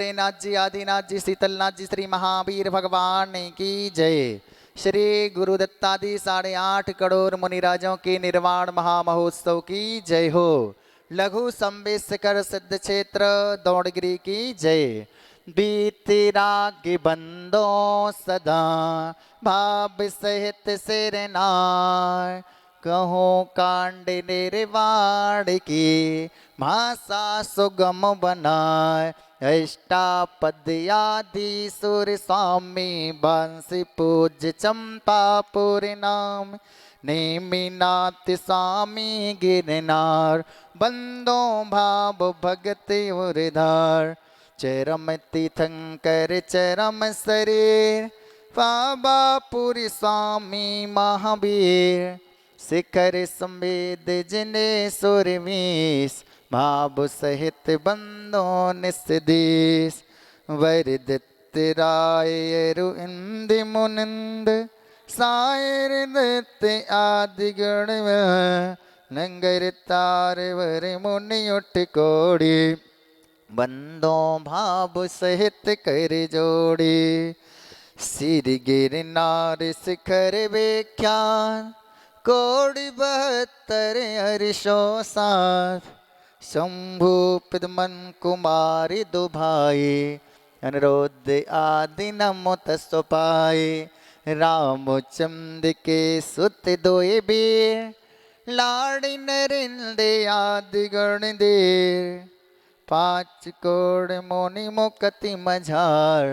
नाथ जी, आदिनाथ जी, शीतलनाथ जी, श्री महावीर भगवान की जय। श्री गुरु दत्तादी 8.5 करोड़ मुनिराजों के निर्वाण महामहोत्सव की जय हो। लघु संवेशकर सिद्ध क्षेत्र दौड़गिरी की जय। बीती राग बंदो सदा भाव सहित सिरनार, कहो कांड निर्वाण की भाषा सुगम बनाए। अष्टापदयादि सुर स्वामी बंसी पूज्य चंपापुर नाम, नेमिनाथ स्वामी गिरनार बंदो भाव भगति उर्धार। चरम तीर्थंकर चरम शरीर पावापुरी स्वामी महावीर, शिखर संवेद जिने सुरवीस भाव सहित बंदो निस्देश। वरदत्त राय अरु इंदि मुनिंद सायर दत्त आदि गण नंगर तार वर मुनि उठ कोड़ी, बंदो भाव सहित कर जोड़ी। सिर गिरनार शिखर व्याख्यान कोड़ि 72 हर्षो साथ। शंभु पिदमन कुमारी दो भाई, अनुरोध आदि नमो तस्पाए। रामचंद्र के सुत दोए बीर, लाड़ी नरिंदे आदि गण देर। 5 कोड़ मोनि मुकति मझार,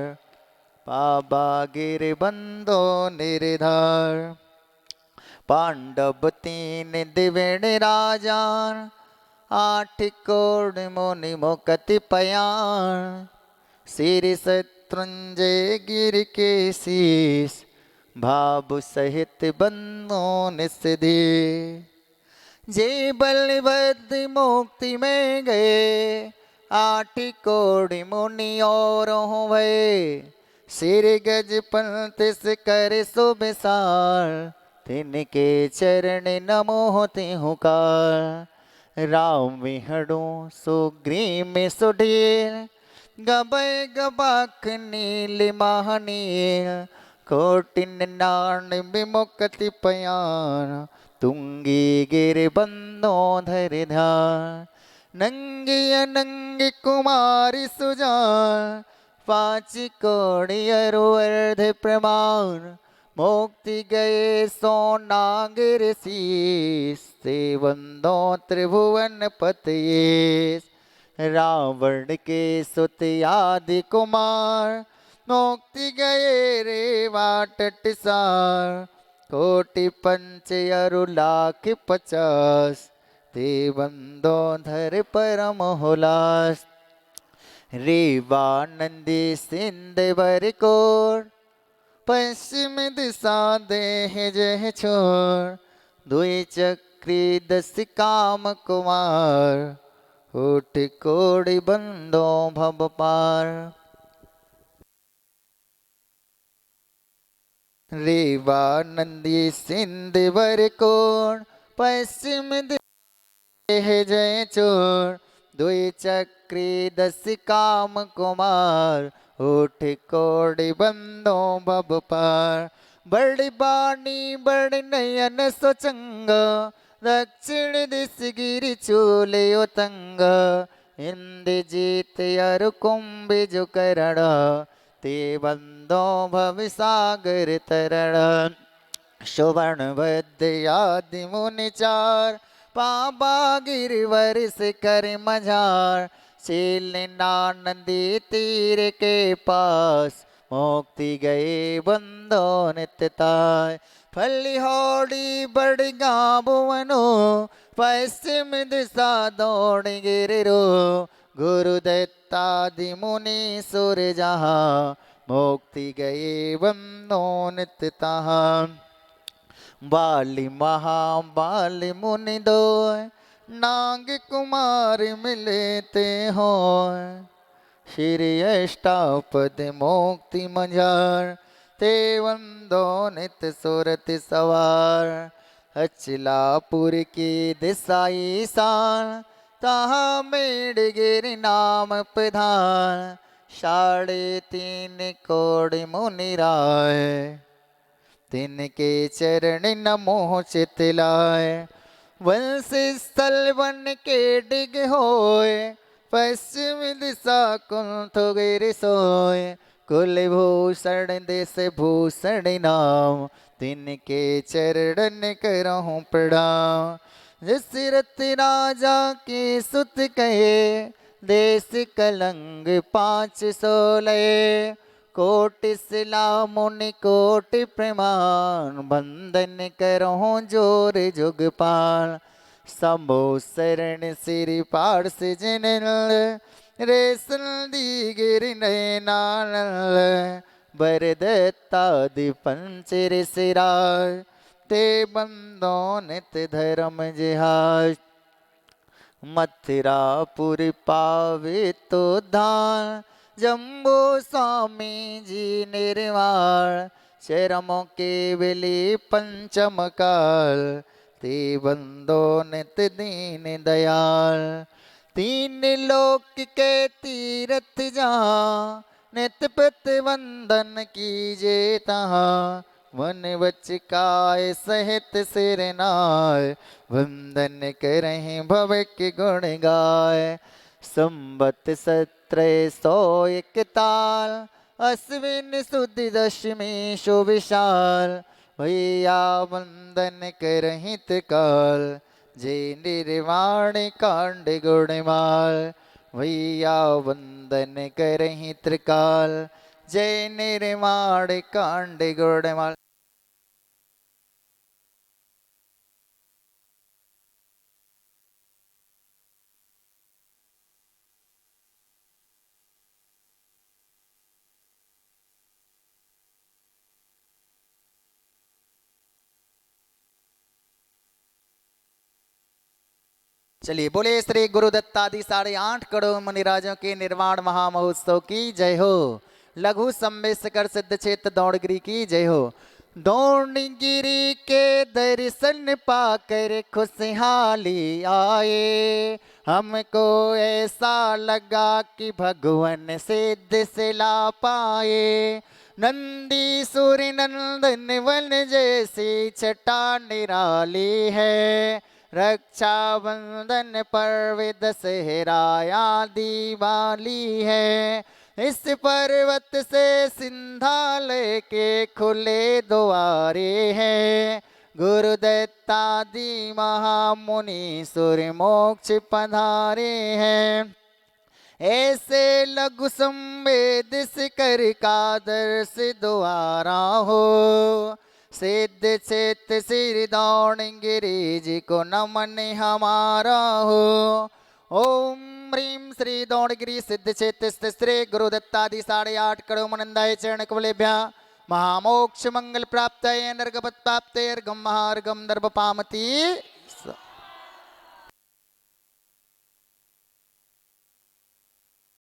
पाबा गिर बंदो निर्धार। पांडव 3 दिवेण राजान, 8 कोड़ मुनि मुकति पयान। श्री शत्रुंजय गिर के शीस, भाव सहित बंदो निस्दे। जे बलभद्र मुक्ति में गए, 8 कोड़ मुनि और हो भये। सिर गज पंत से कर सुबसार, तिनके चरण नमो तिहुकार। राम विहड़ो सुग्रीव में सुढीर, गबय गबाख नील महानील। कोटिन नान विमुक्ति पयान, तुंगी गिर बंदो धर ध्यान। नंगी अनंगी कुमारी सुजान, 5 कोड़ि अरु अर्ध प्रमाण। मुक्ति गए सोनागिर शीस, से बंदो त्रिभुवन पतयेस। रावण के सुत आदि कुमार, मुक्ति गए रे वाटट सार। कोटि पंच अरु लाख 50, ते बंदो धर परम हुलास। रेवानंदी सिंध वर कोर, पश्चिम दिशा देह जह छोर। 2 चक्री 10 काम कुमार, 8 कोड़ि बंदो भव पार। रेवानंदी सिंध वर कोर, पश्चिम देह जय चोर। 2 चक्री 10 काम कुमार, 8 कोड़ि बंदो भव पार। बड़ी बाणी बड़ी नयन सोचंग, दक्षिण दिश गिरि चूले उतंग। इंद्रजीत अरु कुंभिज करण, ते बंदो भव सागर तरण। सुवर्ण भद्र आदि मुनि चार, पाबा गिरवर शिखर मझार। शीलना नदी तीर के पास, मुक्ति गए बंदो नित्यताय। फलिहोड़ी बड़ गाँवनो, पश्चिम दिशा दौड़ गिरो। गुरु दत्तादि मुनि सुर जहाँ, मुक्ति गए बंदो नित्यतः। बाली महाबाली मुनि दोय, नाग कुमार मिले ते होय। श्री अष्टापद मुक्ति मझार, ते वंदो नित सुरत सवार। अचलापुर की दिशा ईशान, तहाँ मेड़ गिर नाम प्रधान। 3.5 मुनि राय, तिनके चरण नमो चितलाय। वंश स्थल वन के डिग होय, पश्चिम दिशा कुंठ गिर सोय। कुलभूषण देश भूषण नाम, तिनके चरण करहूँ प्रणाम। दशरथ राजा के सुत कहे, देश कलंग 516। कोटि शिला मुनि कोटि प्रमाण, बंदन करहूँ जोर जुगपाल। शंभो शरण सिरि पार्स जनल, रेसल दी गिर नयनानल। बरदत्तादि पंचर सिराज, ते बंदो नित धर्म जिहाज। मथुरापुर पावे तो धान, जम्बो स्वामी जी निर्वाण। चरमों के बेली पंचम काल, ते बंदो नित दीन दयाल। 3 लोक के तीरथ जहाँ, नित प्रत वंदन कीजे तहाँ। वन बच काय सहित सिर नाय, वंदन करहीं भव के गुण गाय। संबत 1701 अश्विन सुद दशमी शो विशाल। भैया वंदन करहीं त्रिकाल, जय निर्वाण कांड गुणमाल। भैया वंदन करहीं त्रिकाल, जय निर्वाण कांड गुणमाल। चलिए बोले श्री गुरु दत्तादि 8.5 करोड़ मुनिराजों के निर्वाण महामहोत्सव की जय हो। लघु सम्मेशकर सिद्ध क्षेत्र दौड़गिरी की जय हो। दौड़गिरी के दर्शन पाकर खुशहाली आए, हमको ऐसा लगा कि भगवान सिद्ध से ला पाए। नंदी सूर्य नंदन वन जैसी छटा निराली है, रक्षाबंधन पर्व दशहरा या दिवाली है। इस पर्वत से सिंधालय के खुले द्वारे हैं, गुरुदत्तादि महामुनि सूर्य मोक्ष पधारे हैं। ऐसे लघु संवेद कर का दर्श द्वारा हो, सिद्ध चित श्री दौड़गिरी जी को नमन हमारा हो। ओम ह्रीं श्री दौड़गिरी सिद्ध चित श्री गुरुदत्तादि 8.5 करोड़ मुनिंदाय चरण कमलेभ्यः महामोक्ष मंगल प्राप्तये नर्गपत प्राप्तये अर्घम महार्घम दर्भ पामति।